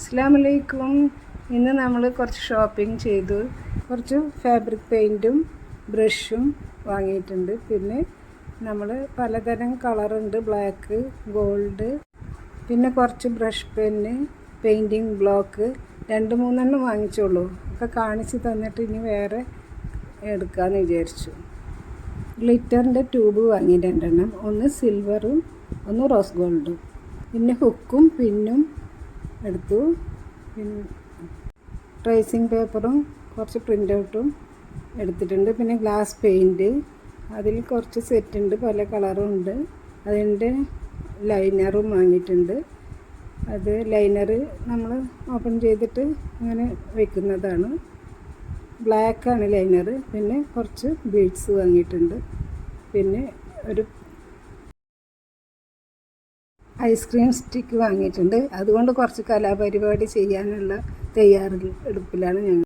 അസ്സലാമു അലൈക്കും. ഇന്ന് നമ്മൾ കുറച്ച് ഷോപ്പിംഗ് ചെയ്തു. കുറച്ച് ഫാബ്രിക് പെയിൻറ്റും ബ്രഷും വാങ്ങിയിട്ടുണ്ട്. പിന്നെ നമ്മൾ പലതരം കളറുണ്ട്, ബ്ലാക്ക്, ഗോൾഡ്, പിന്നെ കുറച്ച് ബ്രഷ് പെന്ന്, പെയിൻറ്റിങ് ബ്ലോക്ക് 2-3 വാങ്ങിച്ചോളൂ. ഒക്കെ കാണിച്ച് തന്നിട്ട് ഇനി വേറെ എടുക്കാമെന്ന് വിചാരിച്ചു. ഗ്ലിറ്ററിൻ്റെ ട്യൂബ് വാങ്ങി 2, ഒന്ന് സിൽവറും ഒന്ന് റോസ് ഗോൾഡും. പിന്നെ ഹുക്കും പിന്നും എടുത്തു. പിന്നെ ട്രേസിങ് പേപ്പറും കുറച്ച് പ്രിൻ്റ് ഔട്ടും എടുത്തിട്ടുണ്ട്. പിന്നെ ഗ്ലാസ് പെയിൻറ്റ്, അതിൽ കുറച്ച് സെറ്റുണ്ട്, പല കളറും ഉണ്ട്. അതിൻ്റെ ലൈനറും വാങ്ങിയിട്ടുണ്ട്. അത് ലൈനർ നമ്മൾ ഓപ്പൺ ചെയ്തിട്ട് അങ്ങനെ വെക്കുന്നതാണ്. ബ്ലാക്കാണ് ലൈനർ. പിന്നെ കുറച്ച് ബീഡ്സ് വാങ്ങിയിട്ടുണ്ട്. പിന്നെ ഒരു ഐസ്ക്രീം സ്റ്റിക്ക് വാങ്ങിയിട്ടുണ്ട്. അതുകൊണ്ട് കുറച്ച് കലാപരിപാടി ചെയ്യാനുള്ള തയ്യാറെടുപ്പിലാണ് ഞങ്ങൾ.